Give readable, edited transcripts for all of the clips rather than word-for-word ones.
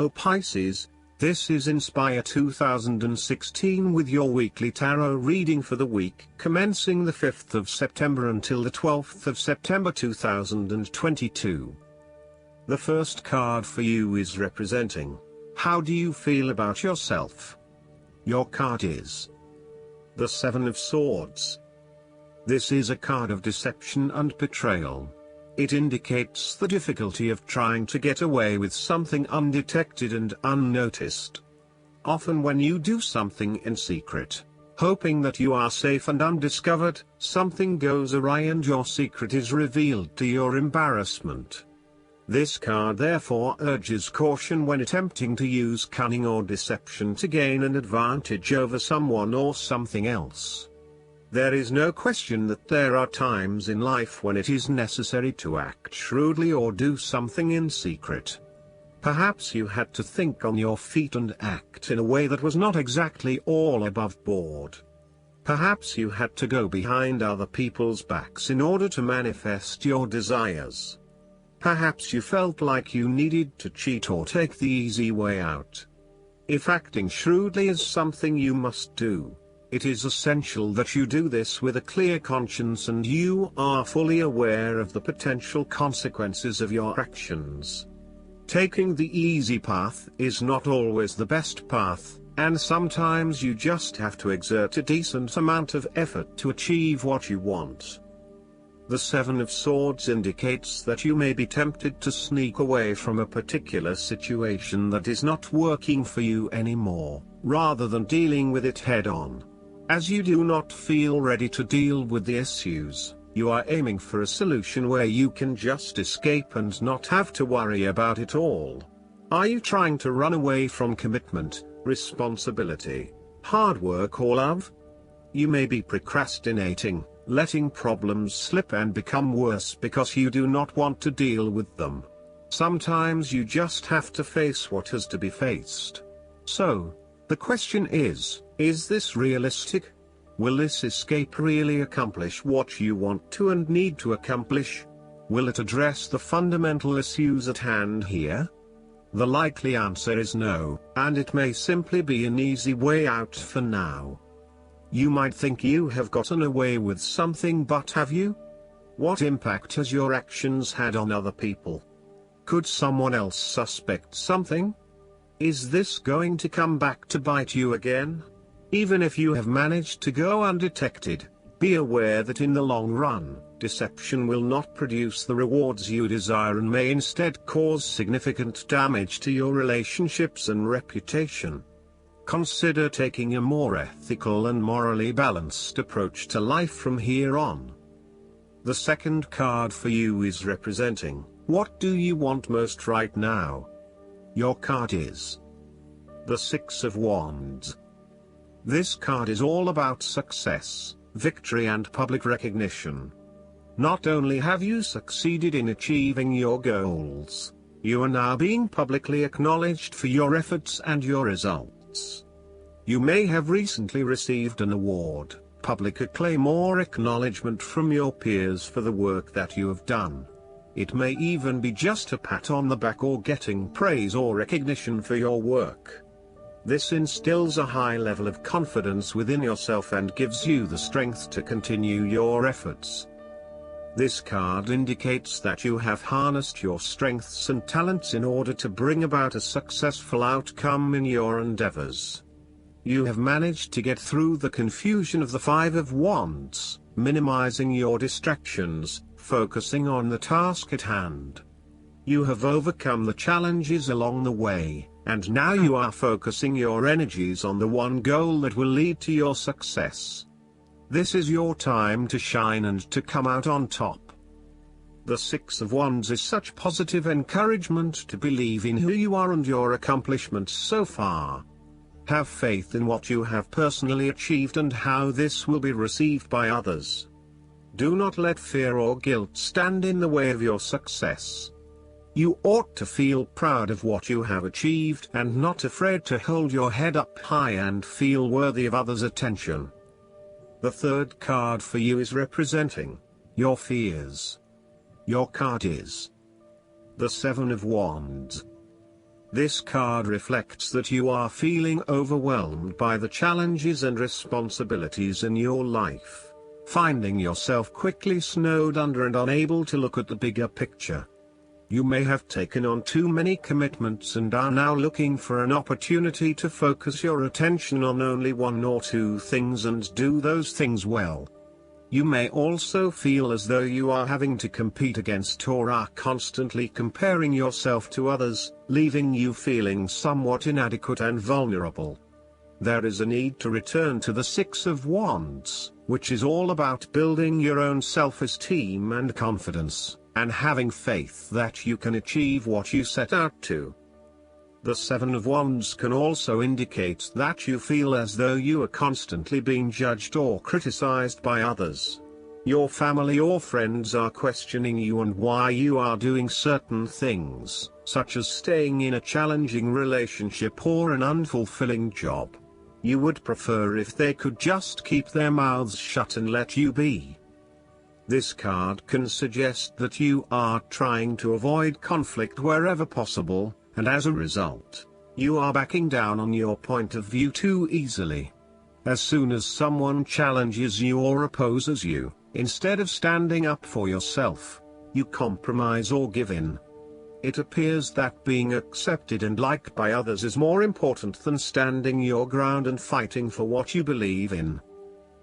Hello Pisces, this is Inspire 2016 with your weekly tarot reading for the week commencing the 5th of September until the 12th of September 2022. The first card for you is representing, how do you feel about yourself? Your card is the Seven of Swords. This is a card of deception and betrayal. It indicates the difficulty of trying to get away with something undetected and unnoticed. Often when you do something in secret, hoping that you are safe and undiscovered, something goes awry and your secret is revealed to your embarrassment. This card therefore urges caution when attempting to use cunning or deception to gain an advantage over someone or something else. There is no question that there are times in life when it is necessary to act shrewdly or do something in secret. Perhaps you had to think on your feet and act in a way that was not exactly all above board. Perhaps you had to go behind other people's backs in order to manifest your desires. Perhaps you felt like you needed to cheat or take the easy way out. If acting shrewdly is something you must do, it is essential that you do this with a clear conscience and you are fully aware of the potential consequences of your actions. Taking the easy path is not always the best path, and sometimes you just have to exert a decent amount of effort to achieve what you want. The Seven of Swords indicates that you may be tempted to sneak away from a particular situation that is not working for you anymore, rather than dealing with it head-on. As you do not feel ready to deal with the issues, you are aiming for a solution where you can just escape and not have to worry about it all. Are you trying to run away from commitment, responsibility, hard work or love? You may be procrastinating, letting problems slip and become worse because you do not want to deal with them. Sometimes you just have to face what has to be faced. So, the question is this realistic? Will this escape really accomplish what you want to and need to accomplish? Will it address the fundamental issues at hand here? The likely answer is no, and it may simply be an easy way out for now. You might think you have gotten away with something, but have you? What impact has your actions had on other people? Could someone else suspect something? Is this going to come back to bite you again? Even if you have managed to go undetected, be aware that in the long run, deception will not produce the rewards you desire and may instead cause significant damage to your relationships and reputation. Consider taking a more ethical and morally balanced approach to life from here on. The second card for you is representing, what do you want most right now? Your card is the Six of Wands. This card is all about success, victory and public recognition. Not only have you succeeded in achieving your goals, you are now being publicly acknowledged for your efforts and your results. You may have recently received an award, public acclaim or acknowledgement from your peers for the work that you have done. It may even be just a pat on the back or getting praise or recognition for your work. This instills a high level of confidence within yourself and gives you the strength to continue your efforts. This card indicates that you have harnessed your strengths and talents in order to bring about a successful outcome in your endeavors. You have managed to get through the confusion of the Five of Wands, minimizing your distractions, focusing on the task at hand. You have overcome the challenges along the way, and now you are focusing your energies on the one goal that will lead to your success. This is your time to shine and to come out on top. The Six of Wands is such positive encouragement to believe in who you are and your accomplishments so far. Have faith in what you have personally achieved and how this will be received by others. Do not let fear or guilt stand in the way of your success. You ought to feel proud of what you have achieved and not afraid to hold your head up high and feel worthy of others' attention. The third card for you is representing your fears. Your card is the Seven of Wands. This card reflects that you are feeling overwhelmed by the challenges and responsibilities in your life, finding yourself quickly snowed under and unable to look at the bigger picture. You may have taken on too many commitments and are now looking for an opportunity to focus your attention on only one or two things and do those things well. You may also feel as though you are having to compete against or are constantly comparing yourself to others, leaving you feeling somewhat inadequate and vulnerable. There is a need to return to the Six of Wands, which is all about building your own self-esteem and confidence, and having faith that you can achieve what you set out to. The Seven of Wands can also indicate that you feel as though you are constantly being judged or criticized by others. Your family or friends are questioning you and why you are doing certain things, such as staying in a challenging relationship or an unfulfilling job. You would prefer if they could just keep their mouths shut and let you be. This card can suggest that you are trying to avoid conflict wherever possible, and as a result, you are backing down on your point of view too easily. As soon as someone challenges you or opposes you, instead of standing up for yourself, you compromise or give in. It appears that being accepted and liked by others is more important than standing your ground and fighting for what you believe in.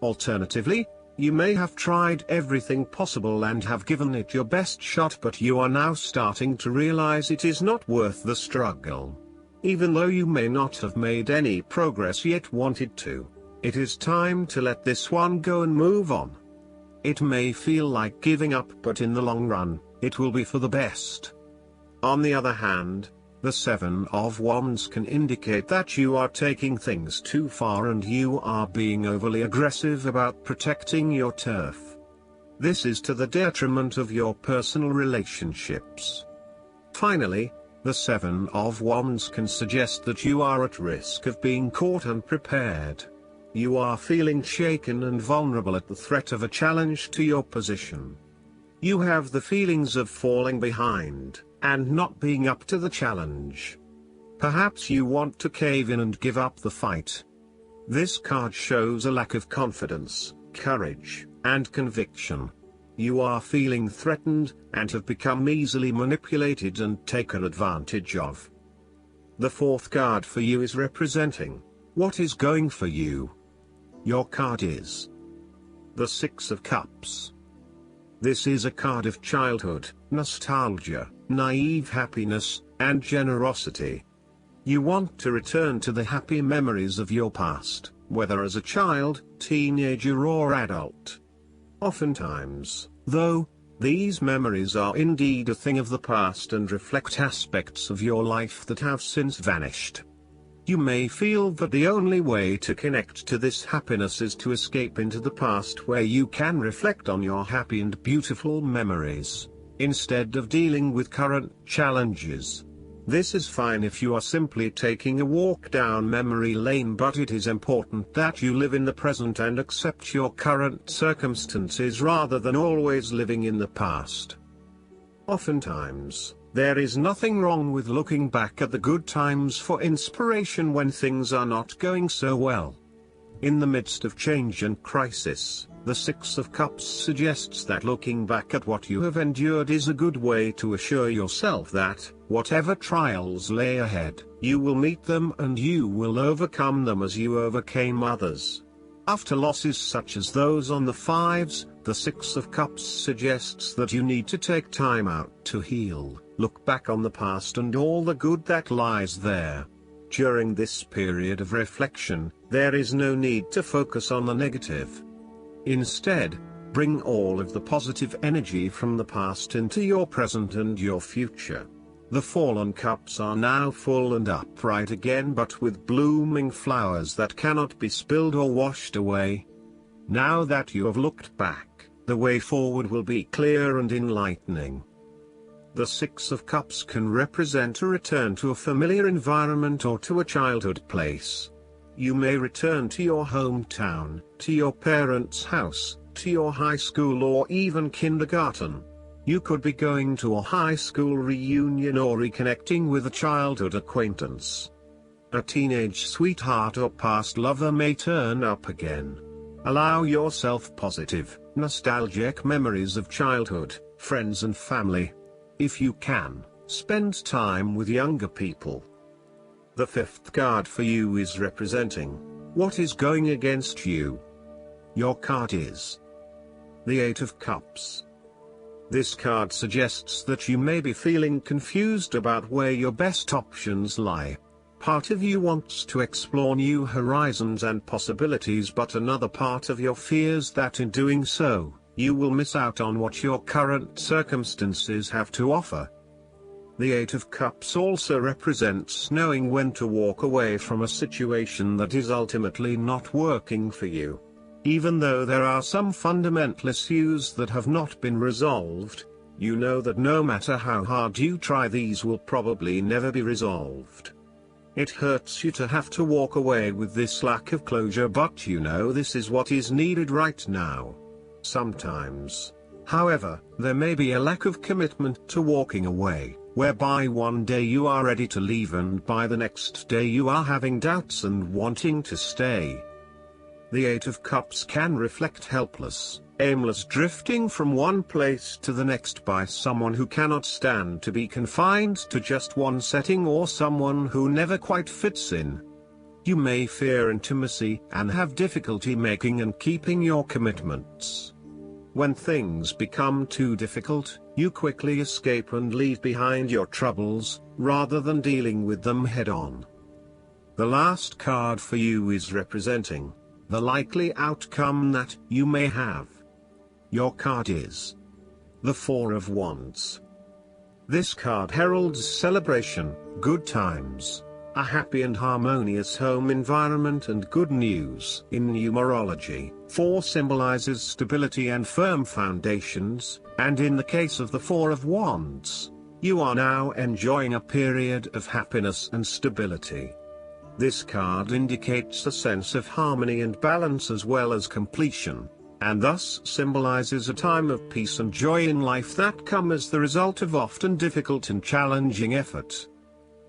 Alternatively, you may have tried everything possible and have given it your best shot, but you are now starting to realize it is not worth the struggle. Even though you may not have made any progress yet wanted to, it is time to let this one go and move on. It may feel like giving up, but in the long run, it will be for the best. On the other hand, the Seven of Wands can indicate that you are taking things too far and you are being overly aggressive about protecting your turf. This is to the detriment of your personal relationships. Finally, the Seven of Wands can suggest that you are at risk of being caught unprepared. You are feeling shaken and vulnerable at the threat of a challenge to your position. You have the feelings of falling behind, and not being up to the challenge. Perhaps you want to cave in and give up the fight. This card shows a lack of confidence, courage, and conviction. You are feeling threatened, and have become easily manipulated and taken advantage of. The fourth card for you is representing what is going for you. Your card is the Six of Cups. This is a card of childhood, nostalgia, naive happiness, and generosity. You want to return to the happy memories of your past, whether as a child, teenager or adult. Oftentimes, though, these memories are indeed a thing of the past and reflect aspects of your life that have since vanished. You may feel that the only way to connect to this happiness is to escape into the past, where you can reflect on your happy and beautiful memories, instead of dealing with current challenges. This is fine if you are simply taking a walk down memory lane, but it is important that you live in the present and accept your current circumstances rather than always living in the past. Oftentimes, there is nothing wrong with looking back at the good times for inspiration when things are not going so well. In the midst of change and crisis, the Six of Cups suggests that looking back at what you have endured is a good way to assure yourself that, whatever trials lay ahead, you will meet them and you will overcome them as you overcame others. After losses such as those on the fives, the Six of Cups suggests that you need to take time out to heal, look back on the past and all the good that lies there. During this period of reflection, there is no need to focus on the negative. Instead, bring all of the positive energy from the past into your present and your future. The fallen cups are now full and upright again, but with blooming flowers that cannot be spilled or washed away. Now that you have looked back, the way forward will be clear and enlightening. The Six of Cups can represent a return to a familiar environment or to a childhood place. You may return to your hometown, to your parents' house, to your high school or even kindergarten. You could be going to a high school reunion or reconnecting with a childhood acquaintance. A teenage sweetheart or past lover may turn up again. Allow yourself positive, nostalgic memories of childhood, friends and family. If you can, spend time with younger people. The fifth card for you is representing what is going against you. Your card is the Eight of Cups. This card suggests that you may be feeling confused about where your best options lie. Part of you wants to explore new horizons and possibilities, but another part of you fears that in doing so, you will miss out on what your current circumstances have to offer. The Eight of Cups also represents knowing when to walk away from a situation that is ultimately not working for you. Even though there are some fundamental issues that have not been resolved, you know that no matter how hard you try, these will probably never be resolved. It hurts you to have to walk away with this lack of closure, but you know this is what is needed right now. Sometimes, however, there may be a lack of commitment to walking away, whereby one day you are ready to leave and by the next day you are having doubts and wanting to stay. The Eight of Cups can reflect helpless, aimless drifting from one place to the next by someone who cannot stand to be confined to just one setting or someone who never quite fits in. You may fear intimacy and have difficulty making and keeping your commitments. When things become too difficult, you quickly escape and leave behind your troubles, rather than dealing with them head-on. The last card for you is representing the likely outcome that you may have. Your card is the Four of Wands. This card heralds celebration, good times, a happy and harmonious home environment and good news. In numerology, 4 symbolizes stability and firm foundations, and in the case of the Four of Wands, you are now enjoying a period of happiness and stability. This card indicates a sense of harmony and balance as well as completion, and thus symbolizes a time of peace and joy in life that come as the result of often difficult and challenging effort.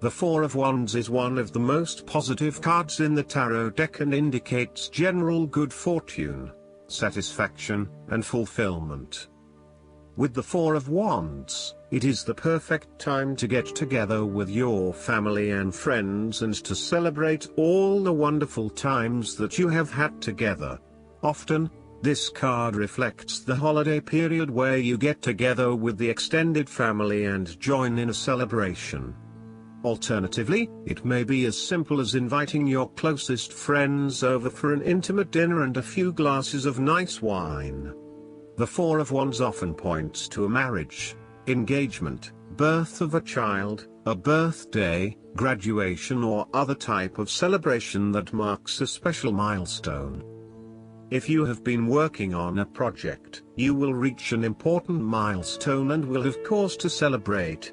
The Four of Wands is one of the most positive cards in the tarot deck and indicates general good fortune, satisfaction, and fulfillment. With the Four of Wands, it is the perfect time to get together with your family and friends and to celebrate all the wonderful times that you have had together. Often, this card reflects the holiday period where you get together with the extended family and join in a celebration. Alternatively, it may be as simple as inviting your closest friends over for an intimate dinner and a few glasses of nice wine. The Four of Wands often points to a marriage, engagement, birth of a child, a birthday, graduation or other type of celebration that marks a special milestone. If you have been working on a project, you will reach an important milestone and will have cause to celebrate.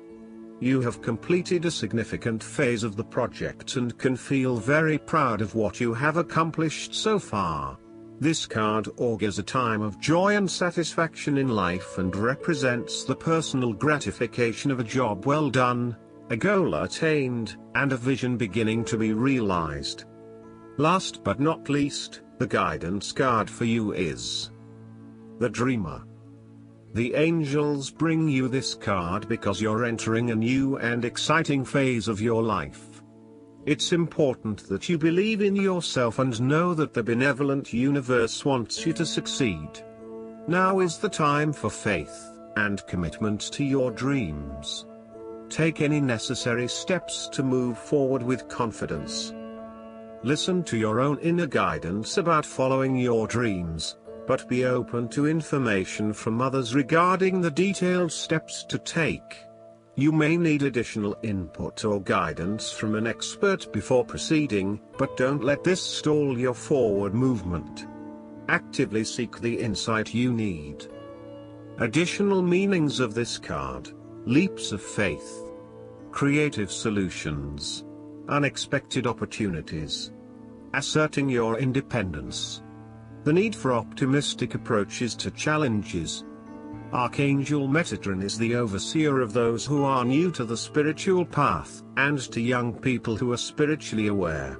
You have completed a significant phase of the project and can feel very proud of what you have accomplished so far. This card augurs a time of joy and satisfaction in life and represents the personal gratification of a job well done, a goal attained, and a vision beginning to be realized. Last but not least, the guidance card for you is the Dreamer. The angels bring you this card because you're entering a new and exciting phase of your life. It's important that you believe in yourself and know that the benevolent universe wants you to succeed. Now is the time for faith and commitment to your dreams. Take any necessary steps to move forward with confidence. Listen to your own inner guidance about following your dreams, but be open to information from others regarding the detailed steps to take. You may need additional input or guidance from an expert before proceeding, but don't let this stall your forward movement. Actively seek the insight you need. Additional meanings of this card: leaps of faith, creative solutions, unexpected opportunities, asserting your independence, the need for optimistic approaches to challenges, Archangel Metatron is the overseer of those who are new to the spiritual path, and to young people who are spiritually aware.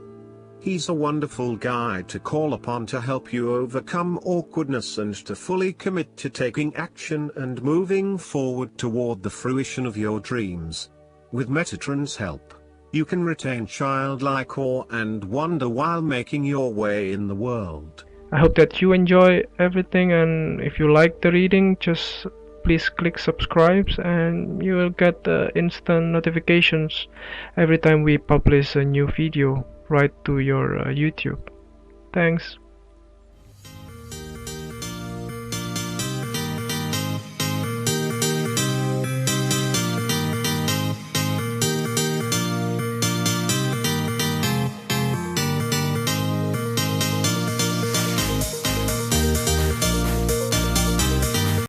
He's a wonderful guide to call upon to help you overcome awkwardness and to fully commit to taking action and moving forward toward the fruition of your dreams. With Metatron's help, you can retain childlike awe and wonder while making your way in the world. I hope that you enjoy everything, and if you like the reading, just please click subscribe and you will get instant notifications every time we publish a new video right to your YouTube. Thanks.